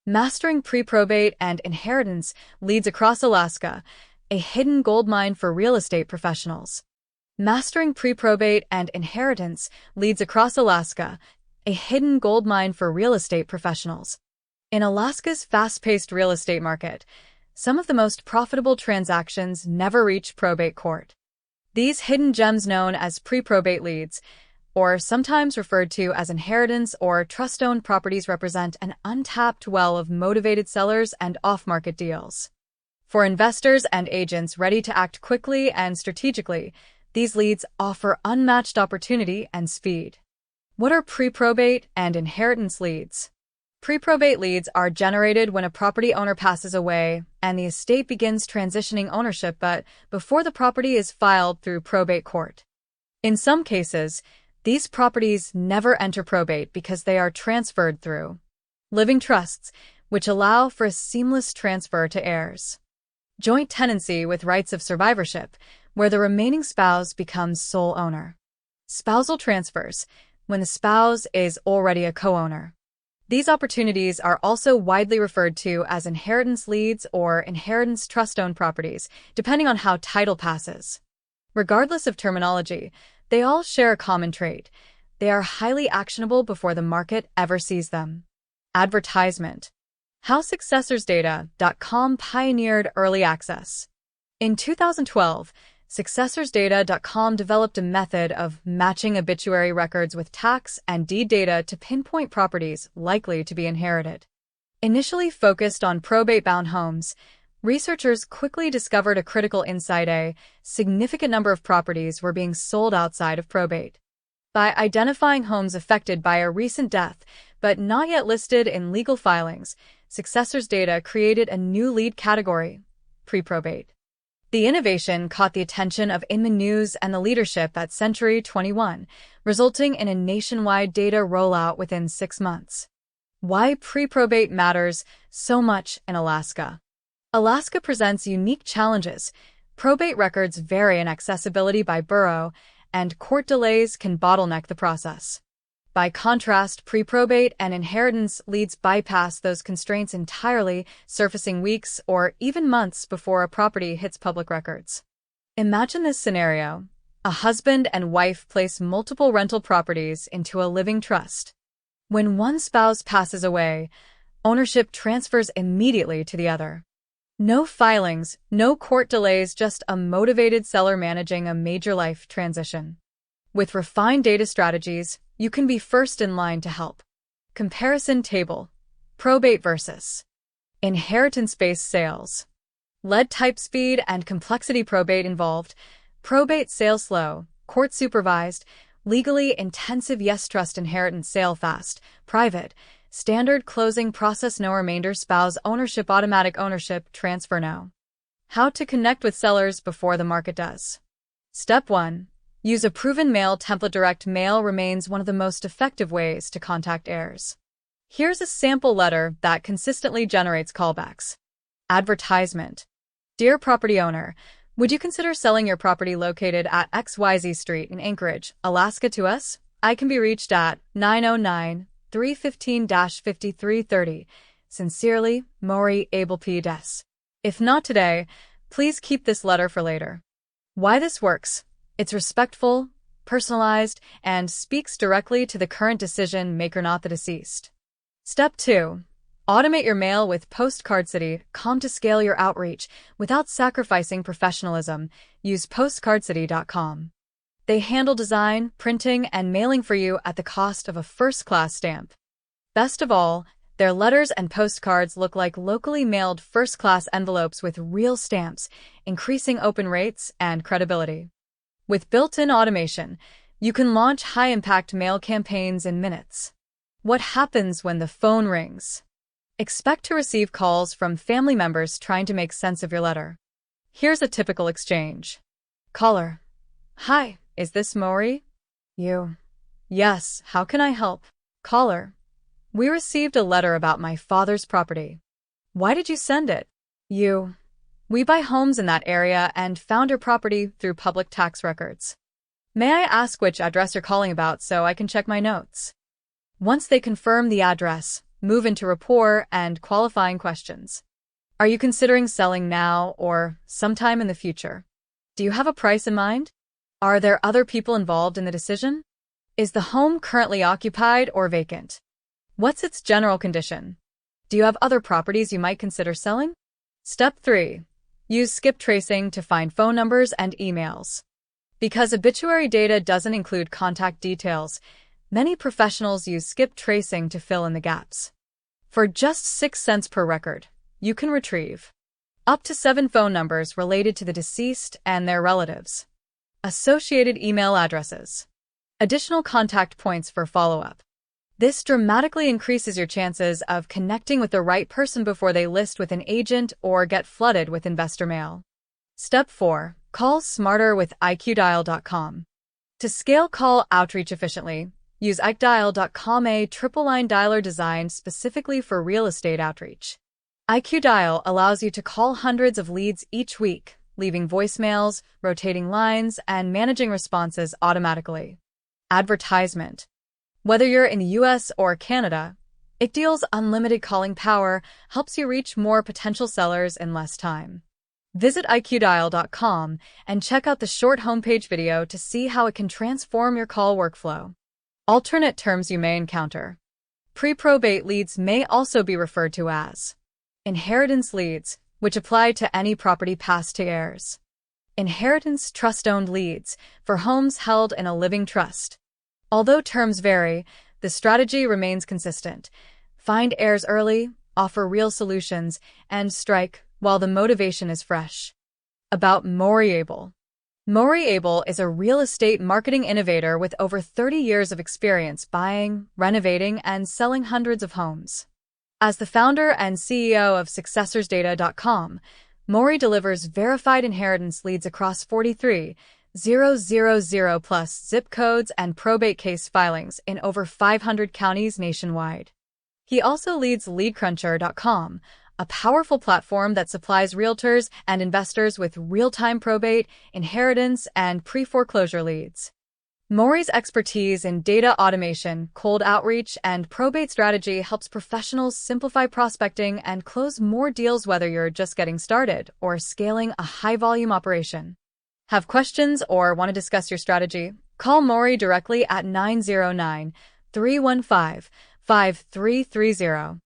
Mastering pre-probate and inheritance leads across Alaska, a hidden goldmine for real estate professionals. Mastering pre-probate and inheritance leads across Alaska, a hidden goldmine for real estate professionals. In Alaska's fast-paced real estate market, some of the most profitable transactions never reach probate court. These hidden gems known as pre-probate leads, or sometimes referred to as inheritance or trust-owned properties, represent an untapped well of motivated sellers and off-market deals. For investors and agents ready to act quickly and strategically, these leads offer unmatched opportunity and speed. What are pre-probate and inheritance leads? Pre-probate leads are generated when a property owner passes away and the estate begins transitioning ownership, but before the property is filed through probate court. In some cases, these properties never enter probate because they are transferred through living trusts, which allow for a seamless transfer to heirs. Joint tenancy with rights of survivorship, where the remaining spouse becomes sole owner. Spousal transfers, when the spouse is already a co-owner. These opportunities are also widely referred to as inheritance leads or inheritance trust-owned properties, depending on how title passes. Regardless of terminology, they all share a common trait. They are highly actionable before the market ever sees them. Advertisement. How SuccessorsData.com pioneered early access. In 2012, SuccessorsData.com developed a method of matching obituary records with tax and deed data to pinpoint properties likely to be inherited. Initially focused on probate-bound homes, researchers quickly discovered a critical insight: a significant number of properties were being sold outside of probate. By identifying homes affected by a recent death, but not yet listed in legal filings, Successors Data created a new lead category: pre-probate. The innovation caught the attention of Inman News and the leadership at Century 21, resulting in a nationwide data rollout within 6 months. Why pre-probate matters so much in Alaska. Alaska presents unique challenges. Probate records vary in accessibility by borough, and court delays can bottleneck the process. By contrast, pre-probate and inheritance leads bypass those constraints entirely, surfacing weeks or even months before a property hits public records. Imagine this scenario. A husband and wife place multiple rental properties into a living trust. When one spouse passes away, ownership transfers immediately to the other. No filings, no court delays, just a motivated seller managing a major life transition. With refined data strategies, you can be first in line to help. Comparison table. Probate versus inheritance-based sales. Lead type, speed and complexity. Probate involved. Probate sale slow, court supervised, legally intensive. Yes. Trust inheritance sale fast, private. Standard closing process. No remainder. Spouse ownership, automatic ownership transfer. No. How to connect with sellers before the market does. Step 1. Use a proven mail template. Direct mail remains one of the most effective ways to contact heirs. Here's a sample letter that consistently generates callbacks. Advertisement. Dear property owner, would you consider selling your property located at XYZ Street in Anchorage, Alaska to us? I can be reached at 909-315-5330. Sincerely, Maury Abel P. Des. If not today, please keep this letter for later. Why this works? It's respectful, personalized, and speaks directly to the current decision maker, not the deceased. Step 2. Automate your mail with PostcardCity.com to scale your outreach without sacrificing professionalism. Use PostcardCity.com. They handle design, printing, and mailing for you at the cost of a first-class stamp. Best of all, their letters and postcards look like locally mailed first-class envelopes with real stamps, increasing open rates and credibility. With built-in automation, you can launch high-impact mail campaigns in minutes. What happens when the phone rings? Expect to receive calls from family members trying to make sense of your letter. Here's a typical exchange. Caller. Hi, is this Maury? You. Yes, how can I help? Caller. We received a letter about my father's property. Why did you send it? You. We buy homes in that area and found your property through public tax records. May I ask which address you're calling about so I can check my notes? Once they confirm the address, move-into rapport, and qualifying questions. Are you considering selling now or sometime in the future? Do you have a price in mind? Are there other people involved in the decision? Is the home currently occupied or vacant? What's its general condition? Do you have other properties you might consider selling? Step 3. Use skip tracing to find phone numbers and emails. Because obituary data doesn't include contact details, many professionals use skip tracing to fill in the gaps. For just 6 cents per record, you can retrieve up to 7 phone numbers related to the deceased and their relatives, associated email addresses, additional contact points for follow-up. This dramatically increases your chances of connecting with the right person before they list with an agent or get flooded with investor mail. Step 4. Call smarter with iqdial.com. To scale call outreach efficiently, use iqdial.com, a triple-line dialer designed specifically for real estate outreach. iqdial allows you to call hundreds of leads each week, leaving voicemails, rotating lines, and managing responses automatically. Advertisement. Whether you're in the US or Canada, iqdial's unlimited calling power helps you reach more potential sellers in less time. Visit iqdial.com and check out the short homepage video to see how it can transform your call workflow. Alternate terms you may encounter. Pre-probate leads may also be referred to as inheritance leads, which apply to any property passed to heirs. Inheritance trust-owned leads, for homes held in a living trust. Although terms vary, the strategy remains consistent. Find heirs early, offer real solutions, and strike while the motivation is fresh. About Moriable. Moriable is a real estate marketing innovator with over 30 years of experience buying, renovating, and selling hundreds of homes. As the founder and CEO of SuccessorsData.com, Mori delivers verified inheritance leads across 43,000 plus zip codes and probate case filings in over 500 counties nationwide. He also leads LeadCruncher.com, a powerful platform that supplies realtors and investors with real-time probate, inheritance, and pre-foreclosure leads. Mori's expertise in data automation, cold outreach, and probate strategy helps professionals simplify prospecting and close more deals whether you're just getting started or scaling a high-volume operation. Have questions or want to discuss your strategy? Call Mori directly at 909-315-5330.